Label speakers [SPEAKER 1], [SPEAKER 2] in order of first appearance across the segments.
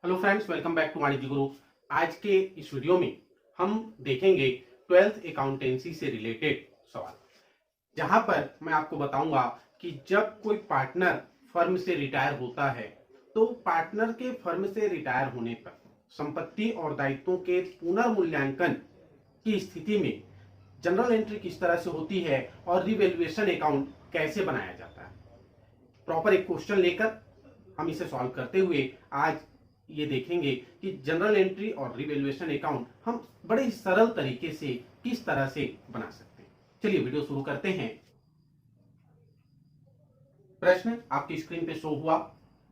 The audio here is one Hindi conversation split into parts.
[SPEAKER 1] Hello friends, welcome back to Vanijya Guru. आज के इस वीडियो में हम देखेंगे 12th अकाउंटेंसी से रिलेटेड सवाल, जहां पर मैं आपको बताऊंगा कि जब कोई पार्टनर फर्म से रिटायर होता है तो पार्टनर के फर्म से रिटायर होने पर संपत्ति और दायित्वों के पुनर्मूल्यांकन की स्थिति में जनरल एंट्री किस तरह से होती है और रिवैल्यूएशन अकाउंट कैसे बनाया जाता है। प्रॉपर एक क्वेश्चन लेकर हम इसे सॉल्व करते हुए आज ये देखेंगे कि जनरल एंट्री और रिवैल्यूएशन अकाउंट हम बड़े ही सरल तरीके से किस तरह से बना सकते हैं। चलिए वीडियो शुरू करते हैं। प्रश्न आपकी स्क्रीन पे शो हुआ,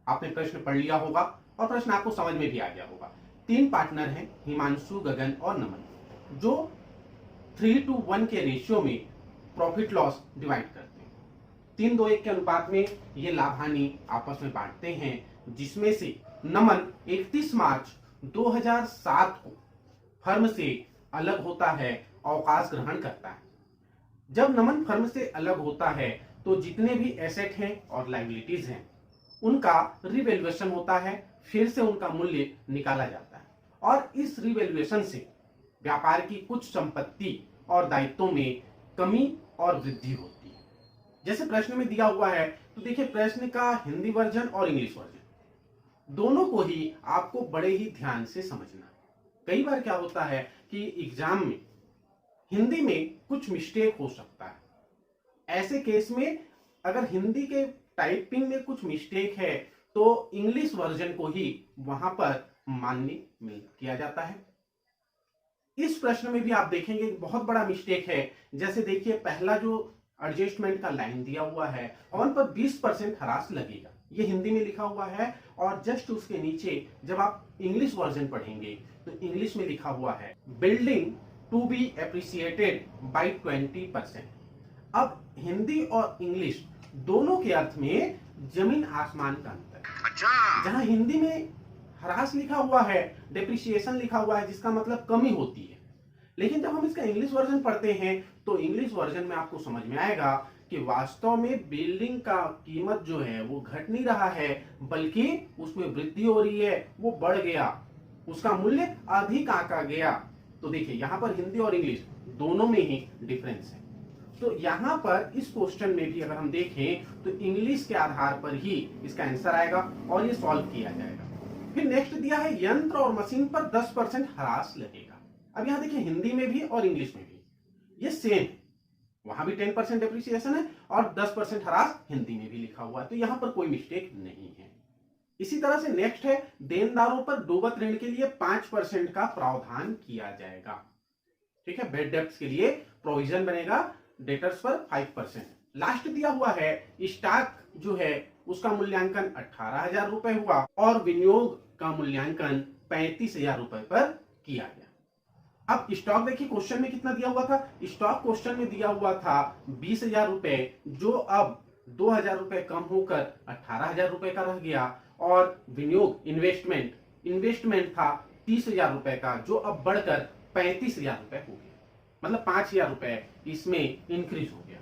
[SPEAKER 1] आपने प्रश्न पढ़ लिया होगा और प्रश्न आपको समझ में भी आ गया होगा। 3 पार्टनर हैं, हिमांशु, गगन और नमन, जो 3:1 के रेशियो में प्रॉफिट लॉस डिवाइड करते हैं। 3:1 के अनुपात में ये लाभ हानि आपस में बांटते हैं, जिसमें से नमन 31 मार्च 2007 को फर्म से अलग होता है, अवकाश ग्रहण करता है। जब नमन फर्म से अलग होता है तो जितने भी एसेट हैं और लायबिलिटीज हैं उनका रिवैल्यूएशन होता है, फिर से उनका मूल्य निकाला जाता है और इस रिवैल्यूएशन से व्यापार की कुछ संपत्ति और दायित्वों में कमी और वृद्धि होती है। जैसे प्रश्न में दिया हुआ है, तो देखिए प्रश्न का हिंदी वर्जन और इंग्लिश वर्जन दोनों को ही आपको बड़े ही ध्यान से समझना है। कई बार क्या होता है कि एग्जाम में हिंदी में कुछ मिस्टेक हो सकता है। ऐसे केस में अगर हिंदी के टाइपिंग में कुछ मिस्टेक है तो इंग्लिश वर्जन को ही वहां पर मान्य किया जाता है। इस प्रश्न में भी आप देखेंगे बहुत बड़ा मिस्टेक है। जैसे देखिए पहला जो एडजस्टमेंट का लाइन दिया हुआ है, वन पर 20% हरास लगेगा, ये हिंदी में लिखा हुआ है और जस्ट उसके नीचे जब आप इंग्लिश वर्जन पढ़ेंगे तो इंग्लिश में लिखा हुआ है building to be appreciated by 20%। अब हिंदी और इंग्लिश दोनों के अर्थ में जमीन आसमान का अंतर। अच्छा, जहां हिंदी में ह्रास लिखा हुआ है, डेप्रिसिएशन लिखा हुआ है, जिसका मतलब कमी होती है, लेकिन जब हम इसका इंग्लिश वर्जन पढ़ते हैं तो इंग्लिश वर्जन में आपको समझ में आएगा कि वास्तव में बिल्डिंग का कीमत जो है वो घट नहीं रहा है, बल्कि उसमें वृद्धि हो रही है, वो बढ़ गया, उसका मूल्य अधिक आंका गया। तो देखिए यहां पर हिंदी और इंग्लिश दोनों में ही डिफरेंस है। तो यहां पर इस क्वेश्चन में भी अगर हम देखें तो इंग्लिश के आधार पर ही इसका आंसर आएगा और ये सॉल्व किया जाएगा। फिर नेक्स्ट दिया है यंत्र और मशीन पर 10% ह्रास लगेगा। अब यहां देखिए हिंदी में भी और इंग्लिश में भी ये सेम है, वहां भी 10% डेप्रिसिएशन है और 10% ह्रास हिंदी में भी लिखा हुआ है, तो यहां पर कोई मिस्टेक नहीं है। इसी तरह से नेक्स्ट है देनदारों पर डूबत ऋण के लिए 5% का प्रावधान किया जाएगा। ठीक है, बेड डेब्ट्स के लिए प्रोविजन बनेगा, डेटर्स पर 5%। लास्ट दिया हुआ है स्टॉक जो है उसका मूल्यांकन 18,000 रुपए हुआ और विनियोग का मूल्यांकन 35,000 रुपए पर किया गया। अब स्टॉक देखिए क्वेश्चन में कितना दिया हुआ था, स्टॉक क्वेश्चन में दिया हुआ था 20,000 रुपए, जो अब 2,000 रुपए कम होकर 18,000 रुपए का रह गया और विनियोग इन्वेस्टमेंट था 30,000 रुपए का, जो अब बढ़कर 35,000 रुपए हो गया, मतलब 5,000 रुपए इसमें इंक्रीज हो गया।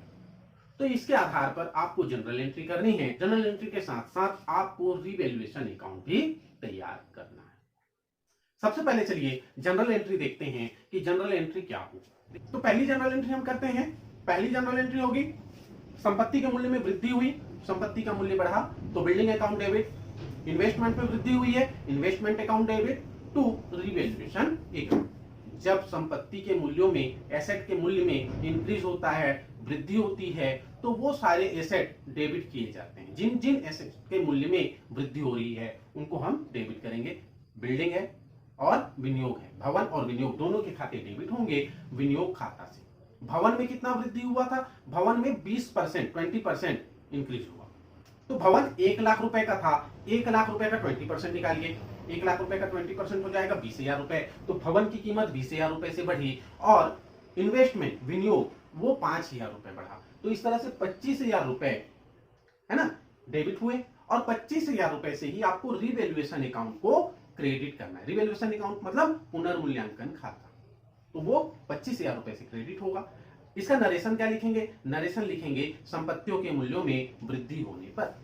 [SPEAKER 1] तो इसके आधार पर आपको जनरल एंट्री करनी है। जनरल एंट्री के साथ साथ आपको रिवैल्यूएशन अकाउंट भी तैयार करना है। सबसे पहले चलिए जनरल एंट्री देखते हैं कि जनरल एंट्री क्या हो। तो पहली जनरल एंट्री हम करते हैं। पहली जनरल एंट्री होगी संपत्ति के मूल्य में वृद्धि हुई, संपत्ति का मूल्य बढ़ा तो बिल्डिंग अकाउंट डेबिट, इन्वेस्टमेंट में वृद्धि हुई है, investment account debit to revaluation account. जब संपत्ति के मूल्यों में, एसेट के मूल्य में इंक्रीज होता है, वृद्धि होती है, तो वो सारे एसेट डेबिट किए जाते हैं। जिन जिन एसेट के मूल्य में वृद्धि हो रही है उनको हम डेबिट करेंगे। बिल्डिंग है और विनियोग है, भवन और विनियोग दोनों के खाते डेबिट होंगे विनियोग खाता से। भवन में कितना वृद्धि हुआ था, भवन में 20% इंक्रीज हुआ। तो भवन 1,00,000 रुपए का था, 1,00,000 रुपए का 20% निकालिए, 1,00,000 रुपए का 20% हो जाएगा 20,000 रुपए। तो भवन की कीमत 20,000 रुपए से बढ़ी और इन्वेस्टमेंट विनियोग वो 5,000 रुपए बढ़ा। तो इस तरह से 25,000 रुपए है ना डेबिट हुए और 25,000 रुपए से ही आपको रिवैल्यूएशन अकाउंट को क्रेडिट करना है। रिवैल्यूएशन अकाउंट मतलब पुनर्मूल्यांकन खाता, तो वो 25,000 रुपए से क्रेडिट होगा। इसका नरेशन क्या लिखेंगे, नरेशन लिखेंगे संपत्तियों के मूल्यों में वृद्धि होने पर।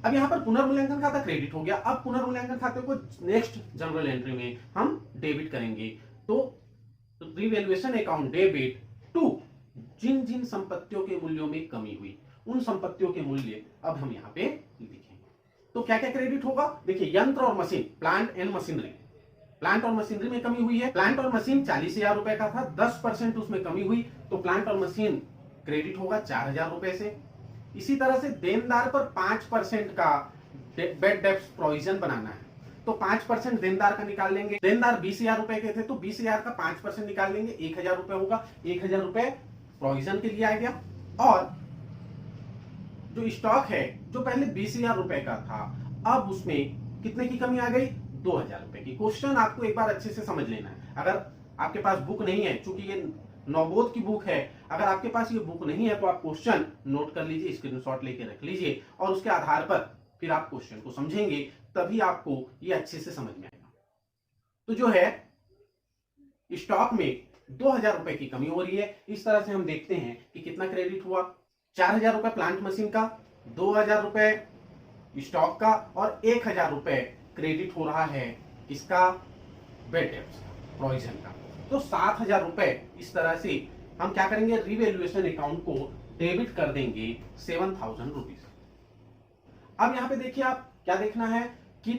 [SPEAKER 1] अब यहाँ पर पुनर्मूल्यांकन खाता क्रेडिट हो गया। अब पुनर्मूल्यांकन खाते को नेक्स्ट जनरल एंट्री में हम डेबिट करेंगे। तो रिवैल्यूएशन अकाउंट डेबिट टू जिन जिन संपत्तियों के मूल्यों में कमी हुई उन संपत्तियों के मूल्य अब हम यहाँ पे लिखेंगे। तो क्या क्या क्रेडिट होगा? देखिए, यंत्र और machine, plant and machinery, plant और मशीनरी में कमी हुई है। प्लांट और मशीन 40,000 रुपए का था, 10% उसमें कमी हुई तो प्लांट और मशीन क्रेडिट होगा 4,000 रुपए से। इसी तरह से देनदार पर 5% का बैड डेब्ट्स प्रोविजन बनाना है तो 5% देनदार का निकाल लेंगे। देनदार 20,000 रुपए के थे तो 20,000 का 5% निकाल लेंगे, 1,000 रुपए होगा। 1,000 रुपए प्रोविजन के लिए आ गया। और जो स्टॉक है जो पहले 20,000 रुपए का था अब उसमें कितने की कमी आ गई? 2,000 रुपए की। क्वेश्चन आपको एक बार अच्छे से समझ लेना है। अगर आपके पास बुक नहीं है, चूंकि ये नवबोध की बुक है, अगर आपके पास ये बुक नहीं है तो आप क्वेश्चन नोट कर लीजिए, स्क्रीनशॉट लेके रख लीजिए और उसके आधार पर फिर आप क्वेश्चन को समझेंगे, तभी आपको ये अच्छे से समझ में आएगा। तो जो है स्टॉक में 2,000 रुपए की कमी हो रही है। इस तरह से हम देखते हैं कि कितना क्रेडिट हुआ। 4,000 रुपए प्लांट मशीन का, 2,000 रुपए स्टॉक का और 1,000 रुपए क्रेडिट हो रहा है इसका बैड डेब्ट्स प्रोविजन का। तो 7,000 रुपए इस तरह से हम क्या करेंगे? रिवैल्यूएशन अकाउंट को डेबिट कर देंगे 7,000 रुपीज। अब यहां पे देखिए, आप क्या देखना है कि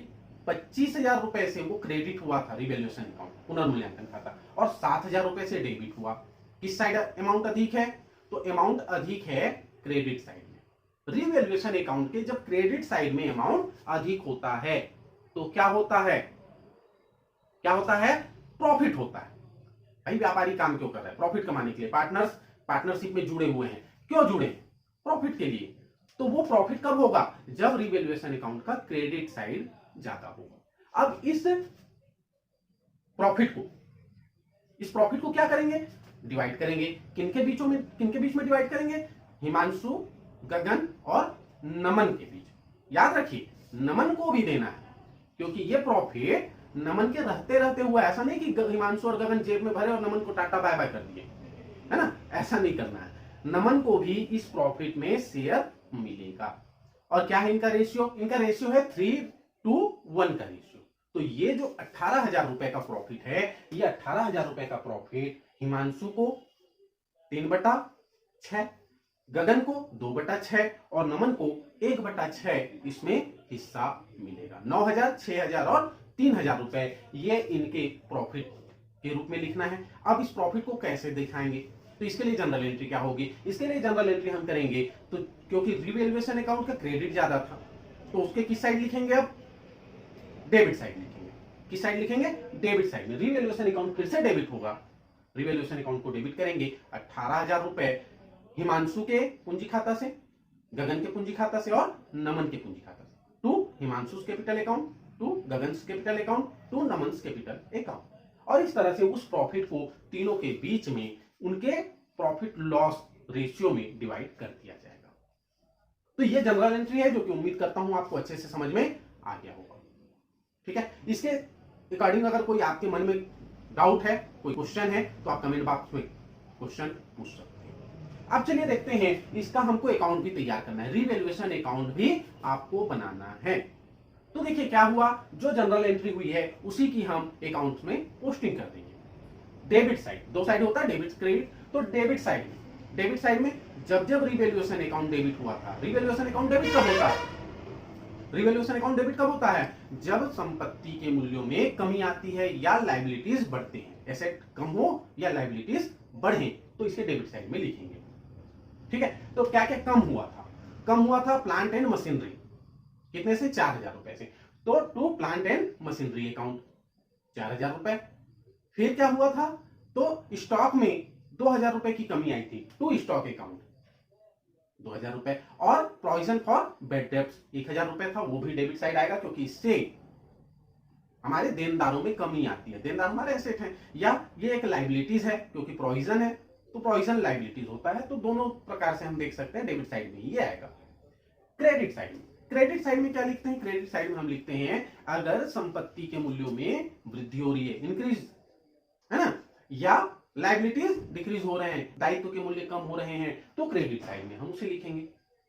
[SPEAKER 1] 25,000 रुपए से वो क्रेडिट हुआ था रिवैल्यूएशन अकाउंट पुनर्मूल्यांकन खाता और 7,000 रुपए से डेबिट हुआ। किस साइड अमाउंट अधिक है? तो अमाउंट अधिक है क्रेडिट साइड में। रिवैल्यूएशन अकाउंट के जब क्रेडिट साइड में अमाउंट अधिक होता है तो क्या होता है? क्या होता है? प्रॉफिट होता है। भाई व्यापारी काम क्यों कर रहा है? प्रॉफिट कमाने के लिए। पार्टनर्स पार्टनरशिप में जुड़े हुए हैं, क्यों जुड़े? प्रॉफिट के लिए। तो वो प्रॉफिट कब होगा? जब रिवैल्यूएशन अकाउंट का क्रेडिट साइड ज्यादा होगा। अब इस प्रॉफिट को क्या करेंगे? डिवाइड करेंगे। किनके बीच में डिवाइड करेंगे? हिमांशु, गगन और नमन के बीच। याद रखिए, नमन को भी देना है क्योंकि ये प्रॉफिट नमन के रहते रहते हुआ, ऐसा नहीं कि हिमांशु और गगन जेब में भरे और नमन को टाटा बाय बाय कर दिए, है ना? ऐसा नहीं करना है। नमन को भी इस प्रॉफिट में शेयर मिलेगा। और क्या है इनका रेशियो? इनका रेशियो है 3:1 का रेशियो। तो ये जो 18,000 रुपए का प्रॉफिट है, ये 18,000 रुपए का प्रॉफिट हिमांशु को 3/6, गगन को 2/6 और नमन को 1/6 इसमें हिस्सा मिलेगा। 9,000, 6,000 और 3,000 रुपए ये इनके प्रॉफिट के रूप में लिखना है। अब इस प्रॉफिट को कैसे दिखाएंगे? तो इसके लिए जनरल एंट्री क्या होगी? इसके लिए जनरल एंट्री हम करेंगे तो क्योंकि रिवैल्यूएशन अकाउंट का क्रेडिट ज्यादा था तो उसके किस साइड लिखेंगे? अब डेबिट साइड लिखेंगे। किस साइड लिखेंगे? डेबिट साइड में। रिवैल्यूएशन अकाउंट फिर से डेबिट होगा। रिवैल्यूएशन अकाउंट को डेबिट करेंगे 18,000 रुपए हिमांशु के पूंजी खाता से, गगन के पूंजी खाता से और नमन के पूंजी खाता से, to Himanshu capital account, to Gagan capital account, to Naman capital account. और इस तरह से उस प्रॉफिट को तीनों के बीच में उनके प्रॉफिट लॉस रेशियो में डिवाइड कर दिया जाएगा। तो ये जनरल एंट्री है जो कि उम्मीद करता हूं आपको अच्छे से समझ में आ गया होगा। ठीक है, इसके अकॉर्डिंग अगर कोई आपके मन में डाउट है, कोई क्वेश्चन है तो आप कमेंट बॉक्स में क्वेश्चन पूछ सकते हैं। अब चलिए देखते हैं, इसका हमको अकाउंट भी तैयार करना है, रिवैल्यूएशन अकाउंट भी आपको बनाना है। तो देखिए क्या हुआ, जो जनरल एंट्री हुई है उसी की हम अकाउंट में पोस्टिंग कर देंगे। डेबिट साइड, दो साइड होता है डेबिट क्रेडिट, तो डेबिट साइड में जब जब रिवैल्यूएशन अकाउंट डेबिट हुआ था, रिवैल्यूएशन अकाउंट डेबिट कब होता है? रिवैल्यूएशन अकाउंट डेबिट कब होता है? जब संपत्ति के मूल्यों में कमी आती है या लायबिलिटीज बढ़ते हैं। एसेट कम हो या लायबिलिटीज बढ़े तो इसे डेबिट साइड में लिखेंगे। ठीक है, तो क्या क्या कम हुआ था? कम हुआ था प्लांट एंड मशीनरी, कितने से? 4,000 रुपए से। तो to plant and machinery account 4,000 रुपए। फिर क्या हुआ था? तो स्टॉक में 2,000 रुपए की कमी आई थी, टू स्टॉक अकाउंट 2,000 रुपए। और प्रोविजन फॉर बैड डेब्ट्स 1,000 रुपए था, वो भी डेबिट साइड आएगा क्योंकि इससे हमारे देनदारों में कमी आती है। देनदार हमारे एसेट हैं या ये एक लाइबिलिटीज है, क्योंकि प्रोविजन है तो प्रोविजन लाइबिलिटीज होता है। तो दोनों प्रकार से हम देख सकते हैं, डेबिट साइड में ये आएगा। क्रेडिट साइड में क्या लिखते हैं? क्रेडिट साइड में हम लिखते हैं अगर संपत्ति के मूल्यों में वृद्धि हो रही है, इंक्रीज, है ना, या लायबिलिटीज डिक्रीज हो रहे हैं, दायित्व के मूल्य कम हो रहे हैं, तो क्रेडिट साइड में हम उसे लिखेंगे।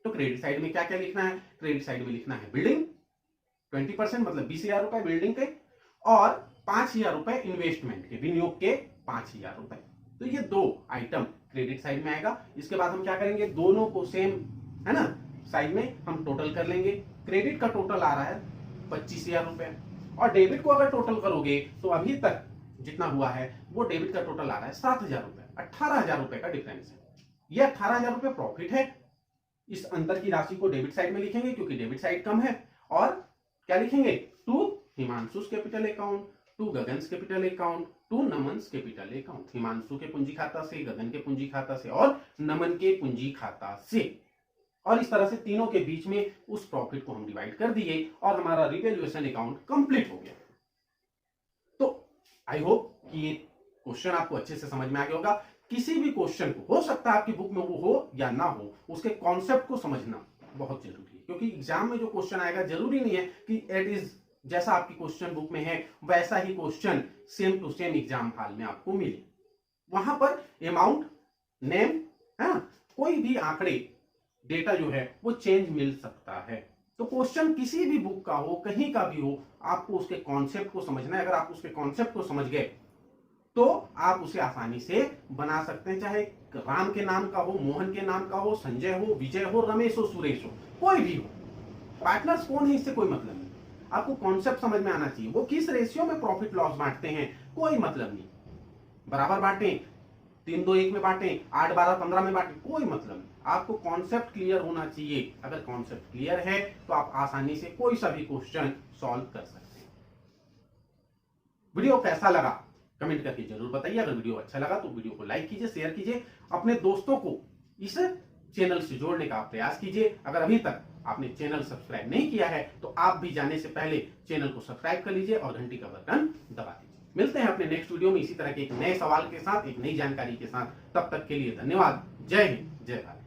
[SPEAKER 1] तो क्रेडिट साइड में क्या क्या लिखना है? क्रेडिट साइड में लिखना है बिल्डिंग 20% मतलब 20,000 रुपए बिल्डिंग के, और 5,000 रुपए इन्वेस्टमेंट के, विनियोग के 5,000 रुपए। तो ये दो आइटम क्रेडिट साइड में आएगा। इसके बाद हम क्या करेंगे, दोनों को सेम है ना साइड में हम टोटल कर लेंगे। क्रेडिट का टोटल आ रहा है 25,000 रुपए, और डेबिट को अगर टोटल करोगे तो अभी तक जितना हुआ है वो डेबिट का टोटल आ रहा है 7,000 रुपए। 18,000 रुपए का डिफरेंस है। ये 18,000 रुपए प्रॉफिट है। इस अंतर की राशि को डेबिट साइड में लिखेंगे क्योंकि डेबिट साइड कम है, और क्या लिखेंगे, to Himanshu's capital account, to Gagan's capital account, to Naman's capital account. Himanshu के पूंजी खाता से, गगन के पूंजी खाता से और नमन के पूंजी खाता से। और इस तरह से तीनों के बीच में उस प्रॉफिट को हम डिवाइड कर दिए और हमारा रिवैल्यूएशन अकाउंट कंप्लीट हो गया। तो आई होप कि ये क्वेश्चन आपको अच्छे से समझ में आ गया होगा। किसी भी क्वेश्चन को, हो सकता है आपकी बुक में वो हो या ना हो, उसके कॉन्सेप्ट को समझना बहुत जरूरी है, क्योंकि एग्जाम में जो क्वेश्चन आएगा जरूरी नहीं है कि इट इज जैसा आपकी क्वेश्चन बुक में है वैसा ही question same to same exam hall में आपको मिले। वहां पर अमाउंट, नेम, है ना, कोई भी आंकड़े, डेटा जो है वो चेंज मिल सकता है। तो क्वेश्चन किसी भी बुक का हो, कहीं का भी हो, आपको उसके कॉन्सेप्ट को समझना है। अगर आप उसके कॉन्सेप्ट को समझ गए तो आप उसे आसानी से बना सकते हैं। चाहे राम के नाम का हो, मोहन के नाम का हो, संजय हो, विजय हो, रमेश हो, सुरेश हो, कोई भी हो, पार्टनर्स कौन है इससे कोई मतलब नहीं। आपको कॉन्सेप्ट समझ में आना चाहिए। वो किस रेशियो में प्रॉफिट लॉस बांटते हैं कोई मतलब नहीं। बराबर बांटे, 3-2-1 में बांटे, 8-12-15 में बांटे, कोई मतलब नहीं। आपको कॉन्सेप्ट क्लियर होना चाहिए। अगर कॉन्सेप्ट क्लियर है तो आप आसानी से कोई सा भी क्वेश्चन सॉल्व कर सकते हैं। वीडियो कैसा लगा कमेंट करके जरूर बताइए। अगर वीडियो अच्छा लगा तो वीडियो को लाइक कीजिए, शेयर कीजिए, अपने दोस्तों को इस चैनल से जोड़ने का प्रयास कीजिए। अगर अभी तक आपने चैनल सब्सक्राइब नहीं किया है तो आप भी जाने से पहले चैनल को सब्सक्राइब कर लीजिए और घंटी का बटन दबा दीजिए। मिलते हैं अपने नेक्स्ट वीडियो में इसी तरह के एक नए सवाल के साथ, एक नई जानकारी के साथ। तब तक के लिए धन्यवाद। जय हिंद, जय भारत।